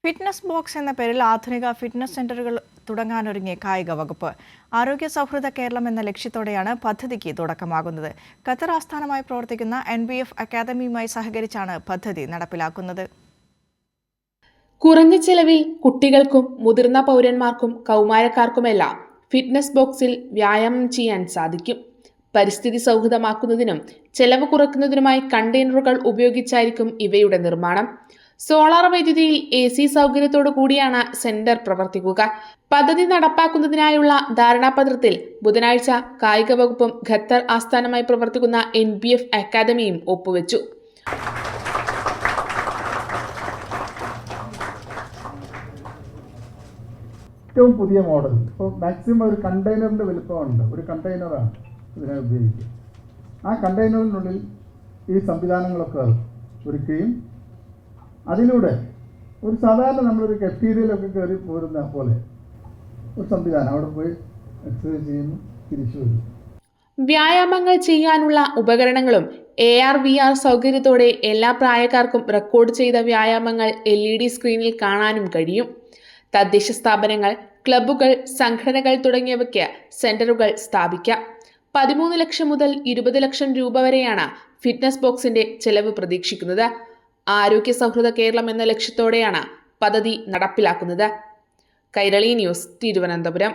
Fitness box എന്ന പേരിൽ ആധുനിക ഫിറ്റ്നസ് സെന്ററുകൾ തുടങ്ങാനൊരുങ്ങിയ കായിക വകുപ്പ്. ആരോഗ്യ സൗഹൃദ കേരളം എന്ന ലക്ഷ്യത്തോടെയാണ് പദ്ധതിക്ക് തുടക്കമാകുന്നത്. ഖത്തർ ആസ്ഥാനമായി പ്രവർത്തിക്കുന്ന NBF അക്കാദമിയുമായി സഹകരിച്ചാണ് പദ്ധതി നടപ്പിലാക്കുന്നത്. കുറഞ്ഞ ചെലവിൽ കുട്ടികൾക്കും മുതിർന്ന പൗരന്മാർക്കും കൗമാരക്കാർക്കുമെല്ലാം ഫിറ്റ്നസ് ബോക്സിൽ വ്യായാമം ചെയ്യാൻ സാധിക്കും. പരിസ്ഥിതി സൗഹൃദമാക്കുന്നതിനും ചെലവ് കുറയ്ക്കുന്നതിനുമായി കണ്ടെയ്നറുകൾ ഉപയോഗിച്ചായിരിക്കും ഇവയുടെ നിർമ്മാണം. സോളാർ വൈദ്യുതിയിൽ AC സൗകര്യത്തോടു കൂടിയാണ് സെന്റർ പ്രവർത്തിക്കുക. പദ്ധതി നടപ്പാക്കുന്നതിനായുള്ള ധാരണാപത്രത്തിൽ ബുധനാഴ്ച കായിക വകുപ്പും ഖത്തർ ആസ്ഥാനമായി പ്രവർത്തിക്കുന്ന NBF അക്കാദമിയും ഒപ്പുവെച്ചു. ഏറ്റവും പുതിയ മോഡൽ ഇപ്പോൾ മാക്സിമം ഒരു കണ്ടെയ്നറിൻ്റെ വലുപ്പമുണ്ട്. ഒരു കണ്ടെയ്നറാണ് ഇതിനെ ഉപയോഗിക്കുക. ആ കണ്ടെയ്നറിനുള്ളിൽ ഈ സംവിധാനങ്ങളൊക്കെ ഒരുക്കുകയും അതിലൂടെ ഒരു സാധാരണ നമ്മളൊരു കെഫ്റ്റീരിയയിലൊക്കെ കയറി പോരുന്ന പോലെ ഒരു സംവിധാനം, അവിടെ പോയി എക്സസൈസ് ചെയ്യുന്നു, തിരിച്ചു വരുന്നു. വ്യായാമങ്ങൾ ചെയ്യാനുള്ള ഉപകരണങ്ങളും AR/VR സൗകര്യത്തോടെ എല്ലാ പ്രായക്കാർക്കും റെക്കോർഡ് ചെയ്ത വ്യായാമങ്ങൾ LED സ്ക്രീനിൽ കാണാനും കഴിയും. തദ്ദേശ സ്ഥാപനങ്ങൾ, ക്ലബ്ബുകൾ, സംഘടനകൾ തുടങ്ങിയവയ്ക്ക് സെന്ററുകൾ സ്ഥാപിക്കാം. 13 ലക്ഷം മുതൽ 20 ലക്ഷം രൂപ വരെയാണ് ഫിറ്റ്നസ് ബോക്സിന്റെ ചെലവ് പ്രതീക്ഷിക്കുന്നത്. ആരോഗ്യ സൗഹൃദ കേരളം എന്ന ലക്ഷ്യത്തോടെയാണ് പദ്ധതി നടപ്പിലാക്കുന്നത്. കൈരളി ന്യൂസ്, തിരുവനന്തപുരം.